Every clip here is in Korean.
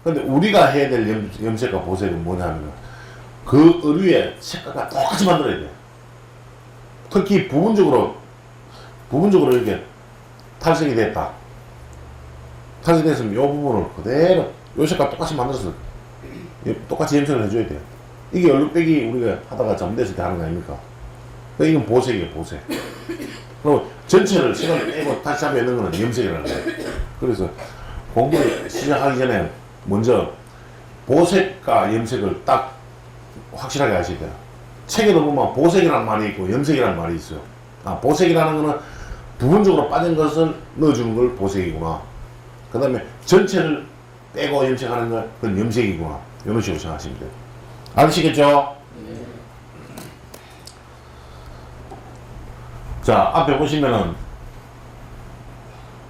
근데 우리가 해야 될 염색과 보색은 뭐냐면 그 의류의 색깔과 똑같이 만들어야 돼. 특히 부분적으로 이렇게 탈색이 됐다. 탈색이 됐으면 이 부분을 그대로 이 색깔 똑같이 만들어서 똑같이 염색을 해줘야 돼요. 이게 얼룩배기 우리가 하다가 잘못됐을 때 하는 거 아닙니까? 이건 보색이에요, 보색. 그리고 전체를 시간을 빼고 다시 잡아 있는 거는 염색이라는 거예요. 그래서 공부를 시작하기 전에 먼저 보색과 염색을 딱 확실하게 하셔야 돼요. 책에도 보면 보색이라는 말이 있고 염색이라는 말이 있어요. 보색이라는 거는 부분적으로 빠진 것을 넣어주는 걸 보색이구나. 그 다음에 전체를 빼고 염색하는 건 그건 염색이구나. 이런 식으로 생각하시면 돼요. 아시겠죠? 네. 자, 앞에 보시면은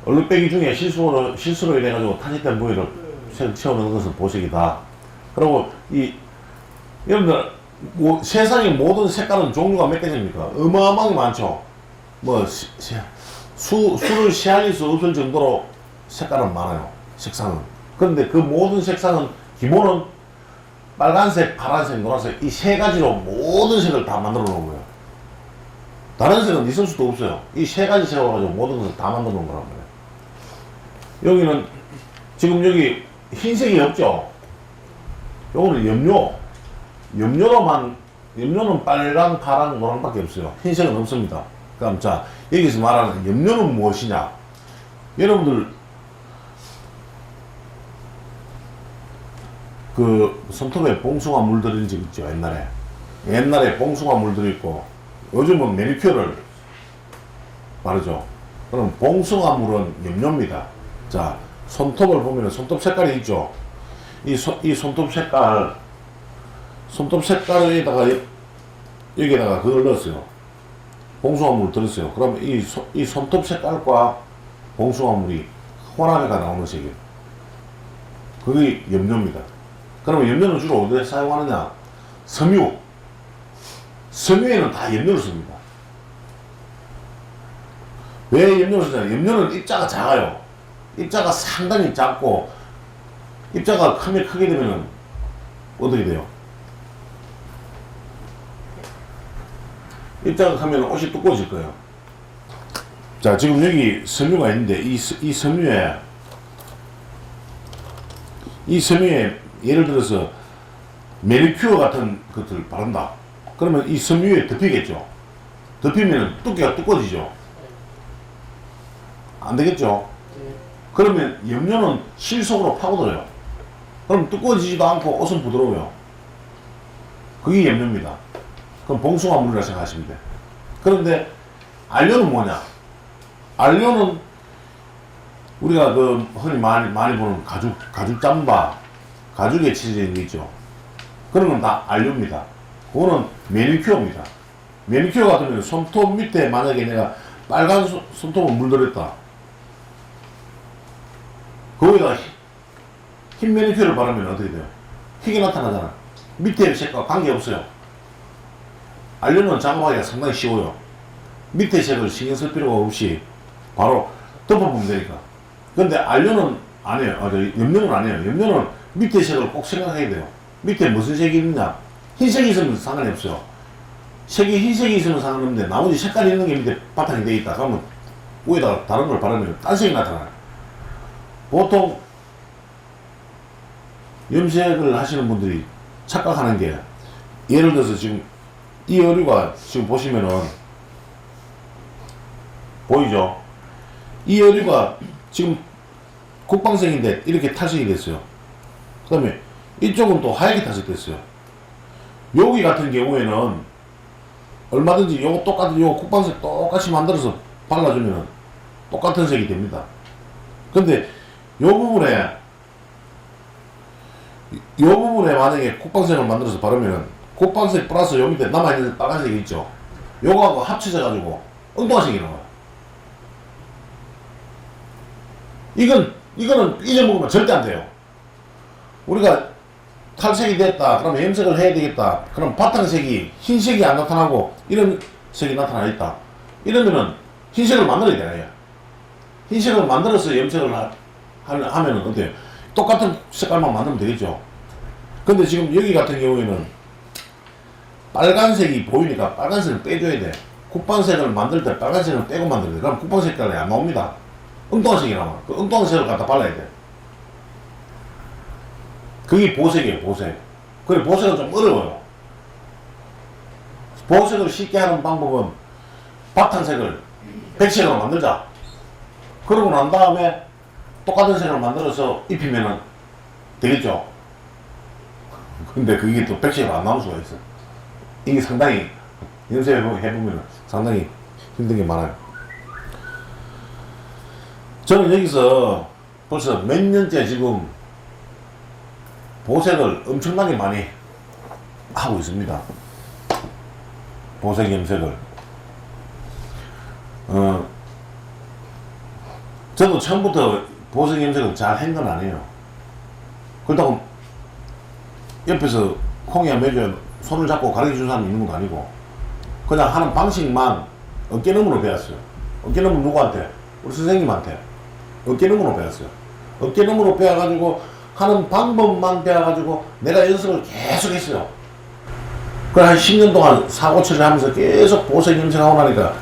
얼룩배기 중에 실수로 인해가지고 탄식된 부위를 채워넣는 것은 보색이다. 그리고 여러분들 세상의 모든 색깔은 종류가 몇 개입니까? 어마어마하게 많죠. 뭐 수를 시할릴 수 없을 정도로 색깔은 많아요. 색상은. 그런데 그 모든 색상은 기본은 빨간색, 파란색, 노란색 이 세 가지로 모든 색을 다 만들어 놓은 거예요. 다른 색은 있을 수도 없어요. 이 세 가지 색으로 가지고 모든 것을 다 만들어 놓은 거란 말이에요. 여기는 지금 여기 흰색이 없죠. 요거는 염료는 빨강, 파랑, 노랑밖에 없어요. 흰색은 없습니다. 그럼 자, 여기서 말하는 염료는 무엇이냐? 여러분들 그 손톱에 봉숭아 물들인 적 있죠, 옛날에 봉숭아 물들있고 요즘은 매니큐어를 바르죠. 그럼 봉숭아 물은 염료입니다. 자, 손톱을 보면 손톱 색깔이 있죠. 이 손톱 색깔에다가 여기에다가 그걸 넣었어요. 봉숭아물을 들었어요. 그러면 이 손톱 색깔과 봉숭아물이 혼합해가 나오는 색이에요. 그게 염료입니다. 그러면 염료는 주로 어디에 사용하느냐? 섬유에는 다 염료를 씁니다. 왜 염료를 쓰냐? 염료는 입자가 작아요. 입자가 상당히 작고 입자가 크게 되면은 어떻게 돼요? 입자가 크면 옷이 두꺼워질 거예요. 자, 지금 여기 섬유가 있는데 이 섬유에 예를 들어서 매니큐어 같은 것들을 바른다. 그러면 이 섬유에 덮이겠죠. 덮이면 두께가 두꺼워지죠. 안 되겠죠. 그러면 염료는 실속으로 파고들어요. 그럼 두꺼워지지도 않고 옷은 부드러워요. 그게 염료입니다. 그럼 봉숭아물이라 생각하시면 돼요. 그런데 안료는 뭐냐? 안료는 우리가 그 흔히 많이 보는 가죽 잠바, 가죽에 칠해져 있는 게 있죠. 그런 건 다 안료입니다. 그거는 매니큐어입니다. 매니큐어 같으면 손톱 밑에 만약에 내가 빨간 손톱을 물들였다. 거기다가 흰 매니큐어를 바르면 어떻게 돼요? 희게 나타나잖아. 밑에 색과 관계없어요. 안료는 작업하기가 상당히 쉬워요. 밑에 색을 신경 쓸 필요가 없이 바로 덮어보면 되니까. 근데 안료는 안 해요. 염료는 안 해요. 염료는 밑에 색을 꼭 생각해야 돼요. 밑에 무슨 색이 있느냐? 흰색이 있으면 상관이 없어요. 색이 흰색이 있으면 상관없는데 나머지 색깔이 있는 게 밑에 바탕이 되어 있다. 그러면 위에다가 다른 걸 바르면 딴 색이 나타나요. 보통 염색을 하시는 분들이 착각하는 게 예를 들어서 지금 이 어류가 지금 보시면은 보이죠? 이 어류가 지금 국방색인데 이렇게 탈색이 됐어요. 그 다음에 이쪽은 또 하얗게 탈색됐어요. 여기 같은 경우에는 얼마든지 요거 똑같은 요 국방색 똑같이 만들어서 발라주면 똑같은 색이 됩니다. 근데 요 부분에 만약에 국방색을 만들어서 바르면 국방색 플러스 요 밑에 남아있는 빨간색이 있죠. 요거하고 합쳐져 가지고 엉뚱한색이 나와요. 이거는 잊어먹으면 절대 안 돼요. 우리가 탈색이 됐다. 그러면 염색을 해야 되겠다. 그럼 바탕색이 흰색이 안 나타나고 이런 색이 나타나 있다. 이러면은 흰색을 만들어야 돼요. 흰색을 만들어서 염색을 하면은 어때요? 똑같은 색깔만 만들면 되겠죠. 근데 지금 여기 같은 경우에는 빨간색이 보이니까 빨간색을 빼줘야 돼. 국방색을 만들 때 빨간색을 빼고 만들어야 돼. 그럼 국방 색깔이 안 나옵니다. 엉뚱한 색이 나와. 그 엉뚱한 색을 갖다 발라야 돼. 그게 보색이에요, 보색. 그래, 보색은 좀 어려워요. 보색을 쉽게 하는 방법은 바탕색을 백색으로 만들자. 그러고 난 다음에 똑같은 색을 만들어서 입히면은 되겠죠. 근데 그게 또 백색으로 안 나올 수가 있어. 이게 상당히 연습해보면 상당히 힘든 게 많아요. 저는 여기서 벌써 몇 년째 지금 보색을 엄청나게 많이 하고 있습니다. 보색 염색을. 저도 처음부터 보색 염색을 잘 한 건 아니에요. 그렇다고 옆에서 콩이야 매주에 손을 잡고 가르쳐 주는 사람이 있는 것도 아니고, 그냥 하는 방식만 어깨너머로 배웠어요. 어깨너머 누구한테? 우리 선생님한테. 어깨너머로 배웠어요. 어깨너머로 배워가지고 하는 방법만 배워가지고 내가 연습을 계속 했어요. 그래 한 10년 동안 사고 처리를 하면서 계속 보색 염색하고 나니까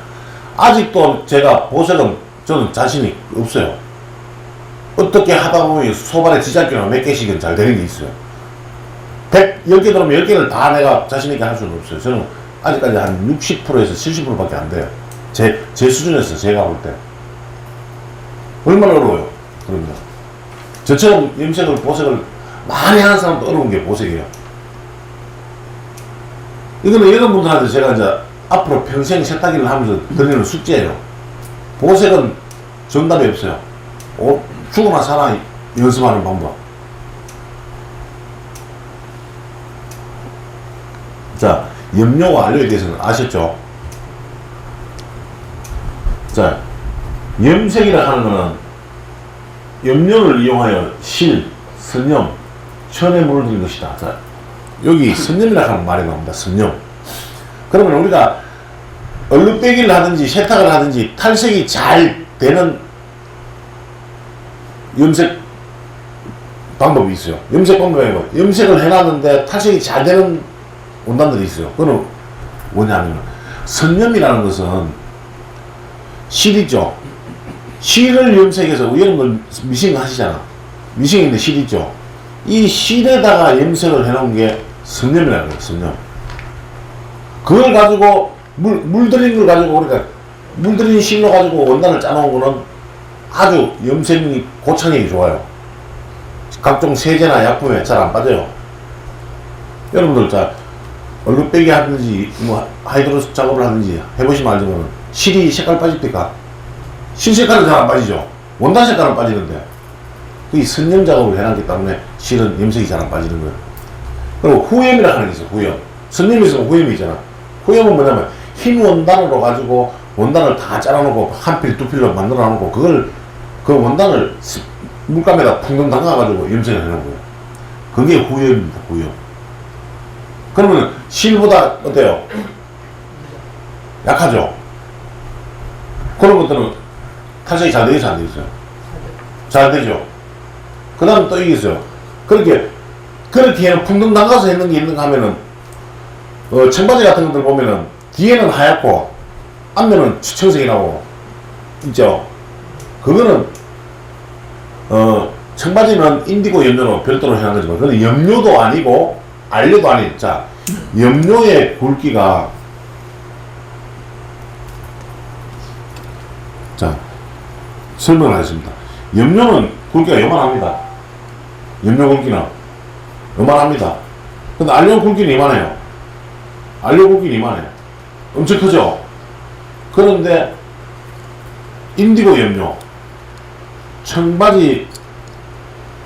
아직도 제가 보색은 저는 자신이 없어요. 어떻게 하다 보면 소발의 지잡기나 몇 개씩은 잘 되는 게 있어요. 10개 들어오면 10개를 다 내가 자신있게 할 수는 없어요. 저는 아직까지 한 60%에서 70%밖에 안 돼요. 제 수준에서 제가 볼 때. 얼마나 어려워요. 그러면. 저처럼 염색을, 보색을 많이 하는 사람도 어려운 게 보색이에요. 이거는 여러분들한테 제가 이제 앞으로 평생 세탁기를 하면서 드리는 숙제예요. 보색은 정답이 없어요. 죽어나 살아 연습하는 방법. 자, 염료 완료에 대해서는 아셨죠? 자, 염색이라 하는 거는 염료를 이용하여 실, 선염, 천에 물들인 것이다. 자, 여기 선염이라 하는 말이 나옵니다. 선염. 그러면 우리가 얼룩 빼기를 하든지 세탁을 하든지 탈색이 잘 되는 염색 방법이 있어요. 염색 방법이 뭐 염색을 해놨는데 탈색이 잘 되는 원단들이 있어요. 그거는 뭐냐면 선염이라는 것은 실이죠. 실을 염색해서 여러분들 미싱 하시잖아. 미싱에 있는 실 있죠. 이 실에다가 염색을 해놓은 게 선염이라는 거예요. 선염. 그걸 가지고 물들인 걸 가지고 우리가 물들인 실로 가지고 원단을 짜놓은 거는 아주 염색이 고착력이 좋아요. 각종 세제나 약품에 잘 안 빠져요. 여러분들 자 얼룩 빼기 하든지 뭐 하이드로스 작업을 하든지 해보시면 알지만 실이 색깔 빠집니까? 실 색깔은 잘 안 빠지죠. 원단 색깔은 빠지는데 이 선염 작업을 해놨기 때문에 실은 염색이 잘 안 빠지는 거예요. 그리고 후염이라 하는 게 있어요. 후염. 선염이 있으면 후염이 있잖아. 후염은 뭐냐면 흰 원단으로 가지고 원단을 다 잘라놓고 한 필, 두 필로 만들어 놓고 그걸 그 원단을 물감에다 풍덩 담가가지고 염색을 해놓은 거예요. 그게 후염입니다. 후염. 그러면 실보다 어때요? 약하죠? 그런 것들은 탈색이 잘 되겠어요? 안 되겠어요? 잘 되죠? 그 다음 또 이게 있어요. 그렇게 풍덩 담가서 했는 게 있는가 하면은, 청바지 같은 것들 보면은, 뒤에는 하얗고, 앞면은 청색이 나고, 있죠? 그거는, 청바지는 인디고 염료로 별도로 해놓은 거지만, 그건 염료도 아니고, 알료도 아닌, 자, 염료의 굵기가, 자, 설명을 하겠습니다. 염료는 굵기가 요만합니다. 염료 굵기는 요만합니다. 근데 알료 굵기는 이만해요. 알료 굵기는 이만해. 엄청 크죠? 그런데 인디고 염료, 청바지에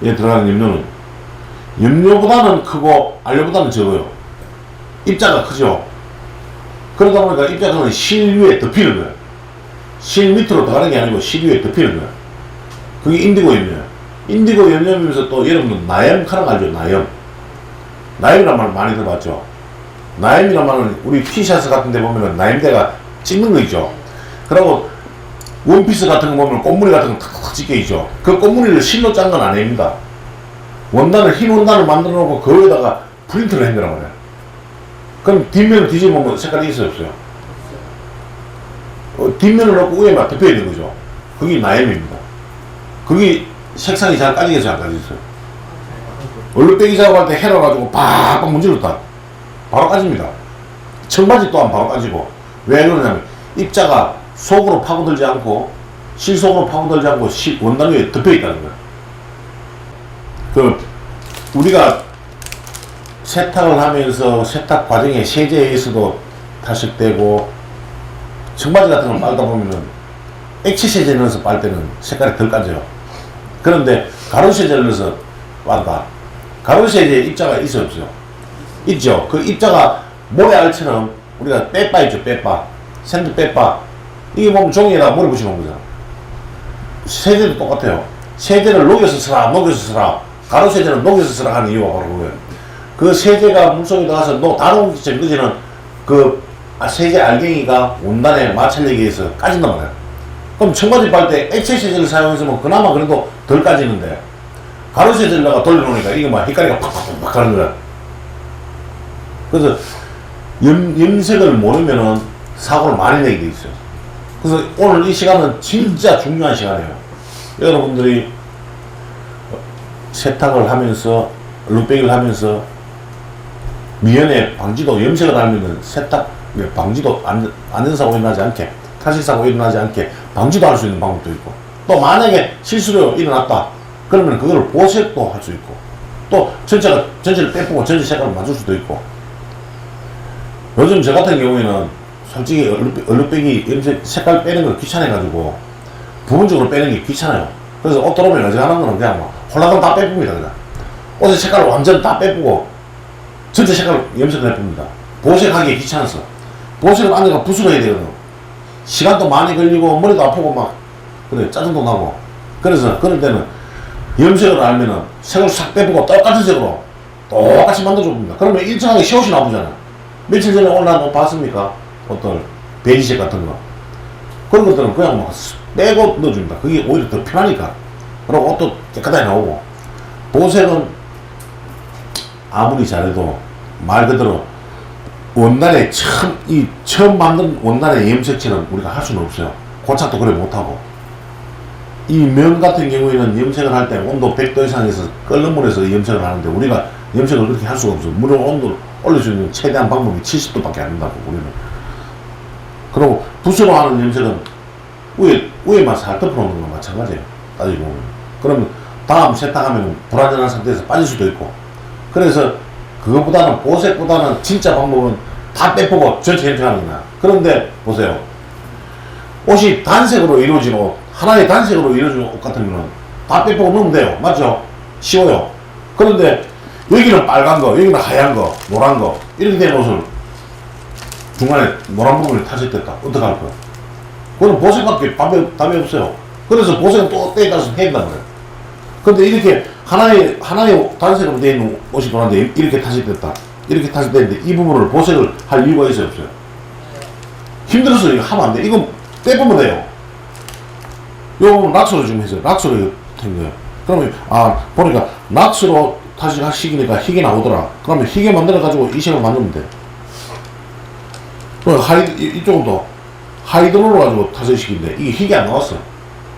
들어가는 염료는 염료보다는 크고 알료보다는 적어요. 입자가 크죠? 그러다 보니까 입자가 실 위에 덮이는 거예요. 실 밑으로 들어가는 게 아니고 실 위에 덮이는 거예요. 그게 인디고 염료예요. 인디고 염료면서 또 여러분들 나염 카락 알죠? 나염. 나염이란 말 많이 들어봤죠? 나염이란 말은 우리 티셔츠 같은 데 보면은 나염대가 찍는 거 있죠? 그리고 원피스 같은 거 보면 꽃무늬 같은 거 탁탁 찍혀 있죠? 그 꽃무늬를 실로 짠 건 아닙니다. 원단을, 흰 원단을 만들어 놓고 그 위에다가 프린트를 한 거란 말이야. 그럼 뒷면을 뒤집으면 색깔이 있어요, 없어요? 뒷면을 놓고 위에만 덮여야 되는 거죠. 그게 나염입니다. 그게 색상이 잘 까지겠어요, 안 까지겠어요? 얼룩배기 작업할 때 해놔가지고 팍팍 문질렀다. 바로 까집니다. 청바지 또한 바로 까지고. 왜 그러냐면 입자가 속으로 파고들지 않고 실속으로 파고들지 않고 원단 위에 덮여있다는 거예요. 그 우리가 세탁을 하면서 세탁 과정에 세제에 의해서도 탈색되고, 청바지 같은 걸 빨다 보면은 액체 세제 넣어서 빨 때는 색깔이 덜 까져요. 그런데 가루 세제를 넣어서 빤다. 가루 세제에 입자가 있어요, 없어요? 있죠. 그 입자가 모래알처럼 우리가 빼빠 있죠, 빼빠. 샌드 빼빠. 이게 보면 종이에다 모래 붙여놓은 거잖아. 세제도 똑같아요. 세제를 녹여서 쓰라, 녹여서 쓰라. 가루 세제는 녹여서 쓰라 하는 이유가 바로 그거예요. 그 세제가 물속에 들어가서 다른 전거지는 그 세제 알갱이가 원단의 마찰력에 의해서 까진단 말이야. 그럼 청바지 빨 때 액체 세제를 사용했으면 그나마 그래도 덜 까지는데, 가루 세제를 내가 돌려놓으니까 이게 막 휘가리가 팍팍팍 가는 거야. 그래서 염색을 모르면은 사고를 많이 내게 돼 있어요. 그래서 오늘 이 시간은 진짜 중요한 시간이에요. 여러분들이 세탁을 하면서, 룩백을 하면서 미연에 방지도, 염색을 하면은 세탁 방지도, 안전사고 일어나지 않게, 탈색사고 일어나지 않게 방지도 할 수 있는 방법도 있고, 또 만약에 실수로 일어났다 그러면 그거를 보색도 할 수 있고, 또 전체를 빼보고 전체 색깔을 맞출 수도 있고. 요즘 저 같은 경우에는 솔직히 얼룩배기 염색 색깔 빼는 걸 귀찮아가지고 부분적으로 빼는 게 귀찮아요. 그래서 옷 들어오면 어지간한 거는 그냥 막 홀라당 다 빼봅니다. 그냥 옷의 색깔을 완전 다 빼보고 전체 색깔을 염색을 해봅니다. 보색하기 귀찮아서. 보색을 안에가 붓으로 해야 되거든. 시간도 많이 걸리고 머리도 아프고 막 그래, 짜증도 나고. 그래서 그럴 때는 염색을 알면은 색을 싹 빼보고 똑같은 색으로 똑같이 만들어줘 봅니다. 그러면 일정하게 시 옷이 나쁘잖아. 며칠 전에 올라온 거 봤습니까? 어떤 베이지색 같은 거. 그런 것들은 그냥 막 빼고 넣어줍니다. 그게 오히려 더 편하니까. 그리고 옷도 깨끗하게 나오고. 보색은 아무리 잘해도 말 그대로 원단에 처음 만든 원단의 염색체는 우리가 할 수는 없어요. 고착도 그래 못하고. 이 면 같은 경우에는 염색을 할 때 온도 100도 이상에서 끓는 물에서 염색을 하는데, 우리가 염색을 그렇게 할 수가 없어요. 물을 온도를 올릴 수 있는 최대한 방법이 70도밖에 안 된다고, 우리는. 그리고 붓으로 하는 염색은 위에만 살 덮어놓는 거 마찬가지예요. 따지고 보면. 그러면 다음 세탁하면 불안전한 상태에서 빠질 수도 있고. 그래서 그것보다는, 보색보다는 진짜 방법은 다 빼보고 전체 염색하는 거야. 그런데 보세요. 옷이 단색으로 이루어진 옷, 하나의 단색으로 이루어진 옷 같은 경우는 다 빼보고 넣으면 돼요. 맞죠? 쉬워요. 그런데 여기는 빨간 거, 여기는 하얀 거, 노란 거, 이렇게 된 옷을 중간에 노란 부분이 탈색됐다. 어떡할 거야? 그거는 보색밖에 답이 없어요. 그래서 보색은 또 때에 따라서 해야 된다는 거예요. 근데 이렇게 하나의 단색으로 되어 있는 옷이 돌았는데 이렇게 탈색됐다. 이렇게 탈색됐는데 이 부분을 보색을 할 이유가 있어요, 없어요? 힘들어서 이거 하면 안 돼. 이거 빼보면 돼요. 요거 락스로 지금 했어요. 락스로 된 거예요. 그러면, 보니까 락스로 탈색하시기니까 희게 나오더라. 그러면 희게 만들어가지고 이 색을 만들면 돼. 이쪽은 또 하이드로로 가지고 탈색시키는데 이게 희게 안 나왔어.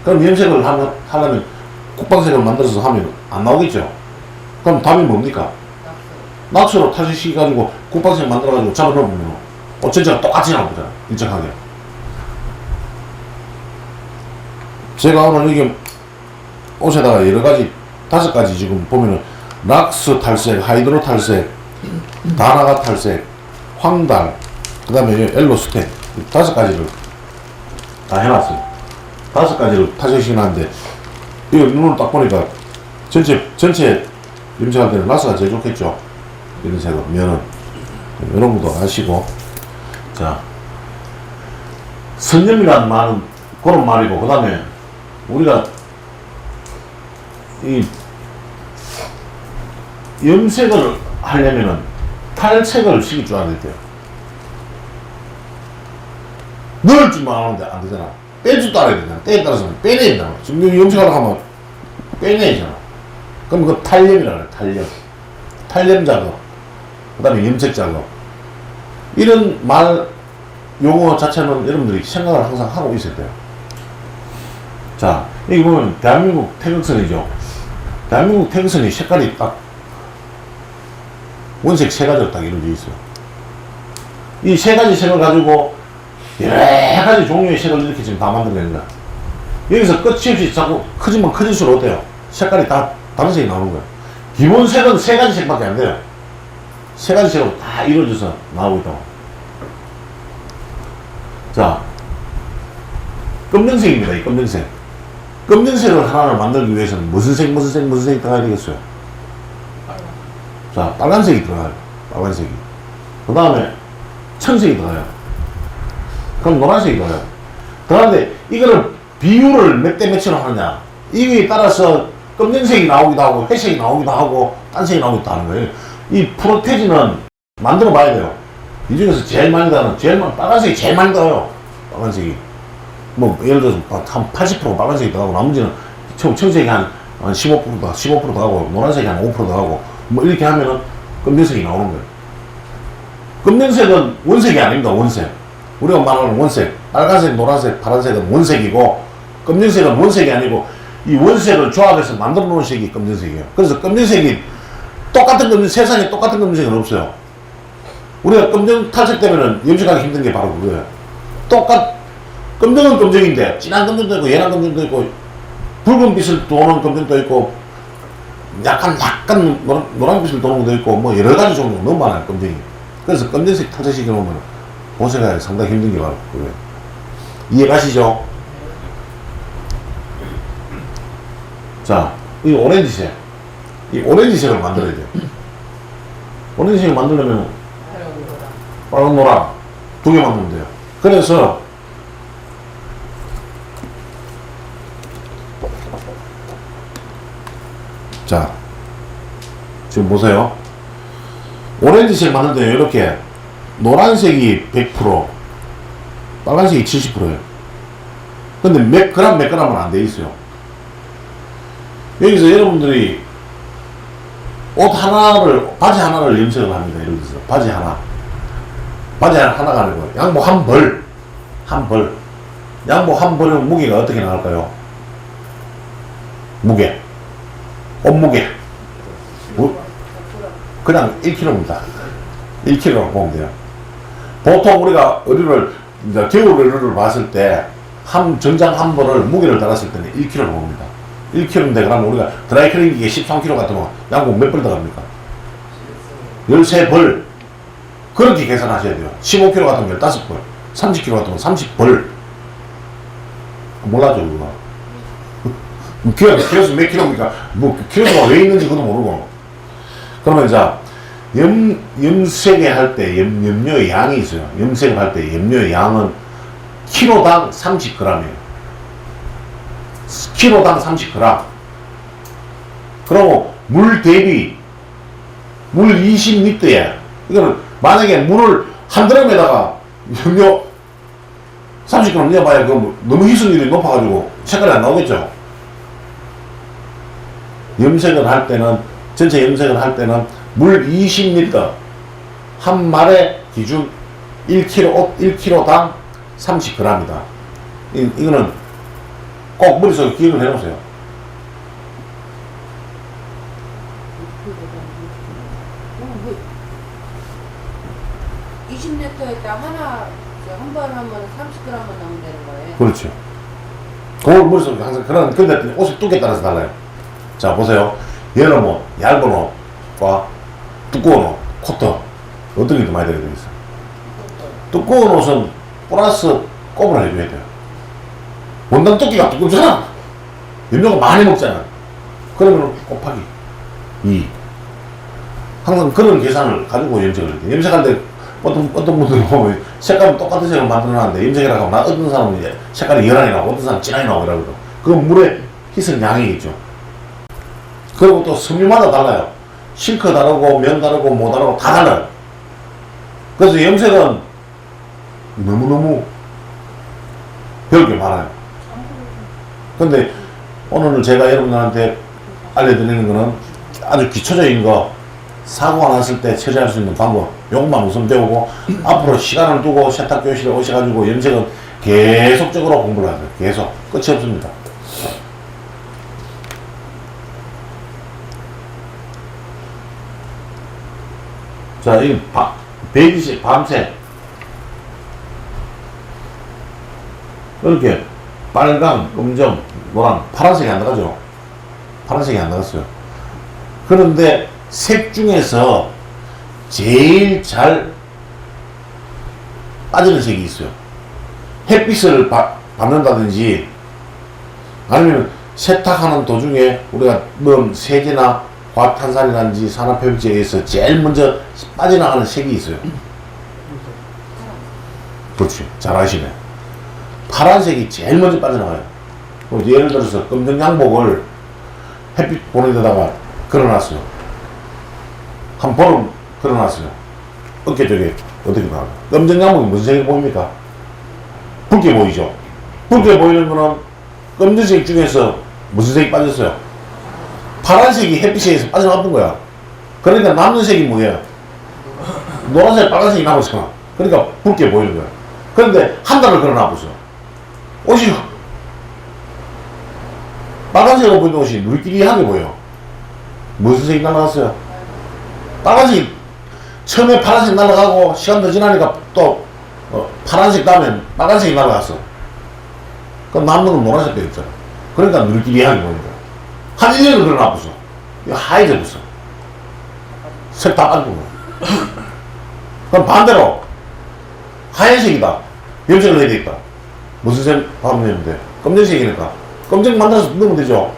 그럼 염색을 하려면 국방색을 만들어서 하면 안 나오겠죠? 그럼 답이 뭡니까? 락스로 탈색시켜가지고 국방색 만들어가지고 잡아넣으면 전체가 똑같이 나오잖아. 일정하게. 제가 오늘 여기 옷에다가 여러가지, 5가지 지금 보면은 락스 탈색, 하이드로 탈색, 다나가 탈색, 황달, 그 다음에 엘로스텐, 5가지를 다 해놨어요. 5가지를 탈색시켜놨는데, 이거 눈으로 딱 보니까 전체 염색할 때는 락스가 제일 좋겠죠. 이런 색은, 면은. 여러분도 아시고. 자, 선념이라는 말은 그런 말이고, 그 다음에 우리가 이 염색을 하려면은 탈색을 시킬 줄 알아야 돼요. 넣을 줄만 아는데 안 되잖아. 뺄 줄도 알아야 되잖아. 때에 따라서는 빼내야 된다. 지금 염색하려고 하면 빼내야 되잖아. 그럼 그 탈염이라고 해요. 탈염. 탈염 작업. 그 다음에 염색 작업. 이런 말, 용어 자체는 여러분들이 생각을 항상 하고 있어야 돼요. 자, 여기 보면 대한민국 태극선이죠. 대한민국 태극선이 색깔이 딱 원색 세 가지로 딱 이루어져 있어요. 이 세 가지 색을 가지고 여러 가지 종류의 색을 이렇게 지금 다 만들어내는 거야. 여기서 끝이 없이 자꾸 커지면 커질수록 어때요? 색깔이 다 다른 색이 나오는 거야. 기본 색은 세 가지 색밖에 안 돼요. 세 가지 색으로 다 이루어져서 나오고 있다고. 자, 검정색입니다. 이 검정색. 검정색을 하나를 만들기 위해서는 무슨 색이 들어가야 되겠어요? 자, 빨간색이 들어가요. 빨간색이. 그 다음에 청색이 들어가요. 그럼 노란색이 들어가요. 그런데 이거를 비율을 몇 대 몇으로 하느냐. 이거에 따라서 검정색이 나오기도 하고 회색이 나오기도 하고 딴 색이 나오기도 하는 거예요. 이 프로테지는 만들어 봐야 돼요. 이 중에서 제일 많이 나는 빨간색이 제일 많이 나와요. 빨간색이. 뭐 예를 들어서 한 80% 빨간색이 들어가고 나머지는 청색이 한 15% 들어가고 노란색이 한 5% 들어가고 뭐 이렇게 하면은 검정색이 나오는 거예요. 검정색은 원색이 아닙니다. 원색. 우리가 말하는 원색. 빨간색, 노란색, 파란색은 원색이고 검정색은 원색이 아니고 이 원색을 조합해서 만들어 놓은 색이 검정색이에요. 그래서 검정색이 세상에 똑같은 검정색은 없어요. 우리가 검정 탈색되면은 염색하기 힘든 게 바로 그거예요. 검정은 검정인데 진한 검정도 있고 연한 검정도 있고 붉은 빛을 도는 검정도 있고 약간 노란 빛을 도는 것도 있고 뭐 여러 가지 종류 너무 많아요. 검정이. 그래서 검정색 탈색시켜 놓으면 보색하기 상당히 힘든 게 바로 그거예요. 이해가시죠? 자, 이 오렌지색. 이 오렌지색을 만들어야 돼요. 오렌지색을 만들려면 빨간 노랑 두 개 만들면 돼요. 그래서 자, 지금 보세요. 오렌지색 만들 때 이렇게 노란색이 100%, 빨간색이 70%예요. 근데 몇 g은 안 돼 있어요. 여기서 여러분들이 바지 하나를 염색을 합니다. 예를 들어서 바지 하나가 아니고 양복 한 벌, 양복 한 벌의 무게가 어떻게 나갈까요? 옷무게 그냥 1kg입니다. 1kg라고 보면 돼요. 보통 우리가 의류를 이제 겨울 의류를 봤을 때 정장 한 벌을 무게를 달았을 때는 1kg로 봅니다. 1kg인데 그러면 우리가 드라이클리닝기에 13kg 같으면 양복 몇 벌 들어갑니까? 13벌. 그렇게 계산하셔야 돼요. 15kg 같으면 15벌, 30kg 같으면 30벌. 몰라죠, 그거. 키로수 몇 킬로입니까? 뭐, 키로수가 왜 있는지 그것도 모르고. 그러면 자, 염색에 할 때 염료의 양이 있어요. 염색을 할 때 염료의 양은 키로당 30g이에요. 키로당 30g. 그리고 물 대비 물 20리터에 이거는 만약에 물을 한 드럼에다가 염료 30g 넣어봐야 그 너무 희석률이 높아가지고 색깔이 안 나오겠죠. 염색을 할 때는 전체 염색을 할 때는 물 20리터 한 말의 기준 1kg당 30g이다. 이거는 꼭 머릿속에 기억을 해놓으세요. 한 번 하면 30g만 넣으면 되는 거예요? 그렇죠. 그걸 머릿속에 항상 근데 옷의 두께에 따라서 달라요. 자, 보세요. 여름 옷, 얇은 옷과 두꺼운 옷, 코트 어떤 게 더 많이 들어가 있어요? 두꺼운 옷은 플러스 꼽을 해줘야 돼요. 원단 두께가 두껍잖아. 염료가 많이 먹잖아. 그러면 곱하기 2. 항상 그런 계산을 가지고 염색을 해야 돼요. 염색할 때 어떤 분들은 보면 색깔은 똑같은 색을 만들어놨는데 염색이라고 하면 어떤 사람은 이제 색깔이 연하게 나오고 어떤 사람은 진하게 나오고 이러거든. 그건 물의 희석량이겠죠. 그리고 또 섬유마다 달라요. 실크 다르고 면 다르고 뭐 다르고 다 달라요. 그래서 염색은 너무너무 배울 게 많아요. 근데 오늘 제가 여러분들한테 알려드리는 거는 아주 기초적인 거, 사고가 났을 때 처리할 수 있는 방법, 요것만 우선 배우고 앞으로 시간을 두고 세탁교실에 오셔가지고 염색은 계속적으로 공부를 하세요. 계속 끝이 없습니다. 자, 이 베이지색 밤색 이렇게 빨강, 검정, 노랑, 파란색이 안 나가죠. 파란색이 안 나갔어요. 그런데 색 중에서 제일 잘 빠지는 색이 있어요. 햇빛을 받는다든지 아니면 세탁하는 도중에 우리가 넣은 세제나 과탄산이라든지 산화표백제에 의해서 제일 먼저 빠져나가는 색이 있어요. 그렇지. 잘 아시네. 파란색이 제일 먼저 빠져나가요. 예를 들어서 검정 양복을 햇빛 보는 데다가 걸어놨어요. 한 보름 걸어놨어요. 어깨 쪽에 어떻게 나와요? 검정 양복이 무슨 색이 보입니까? 붉게 보이죠? 붉게 보이는 거는 검정색 중에서 무슨 색이 빠졌어요? 파란색이 햇빛에 의해서 빠져나간 거야. 그러니까 남는 색이 뭐예요? 노란색, 빨간색이 남았잖아. 그러니까 붉게 보이는 거야. 그런데 한 달을 걸어놔보세요. 옷이 빨간색으로 보이는 옷이 물기리하게 보여. 무슨 색이 날아갔어요? 빨간색이 처음에 파란색 날아가고 시간 더 지나니까 또 파란색 다음에 빨간색이 날아갔어. 그럼 남는 건 노란색 되겠잖아. 그러니까 물기리하게 보이는 거야. 한 1년을 걸어놔보세요. 이거 하얘져버렸어. 색 다 빠진 거야. 그럼 반대로 하얀색이다. 염색을 해야 되겠다. 무슨 색 하면 되는데 검정색이니까 검정 만들어서 넣으면 되죠.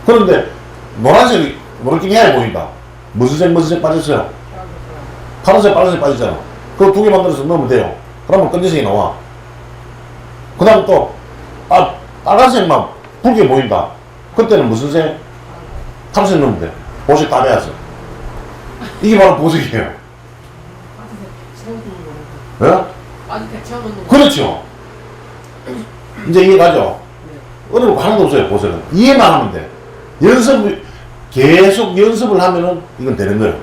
그런데 노란색이 노랗게 해야 보인다. 무슨 색 빠졌어요? 파란색, 빨간색 빠지잖아. 그거 두 개 만들어서 넣으면 돼요. 그러면 검정색이 나와. 그 다음 또 빨간색만 붉게 보인다. 그때는 무슨 색? 탐색 넣으면 돼. 보색 다 배웠어. 이게 바로 보색이에요. 예? 아주 대처하는 거. 그렇죠. 이제 이해가죠? 어려운 거 하나도 없어요, 보색은. 이해만 하면 돼. 계속 연습을 하면은 이건 되는 거예요.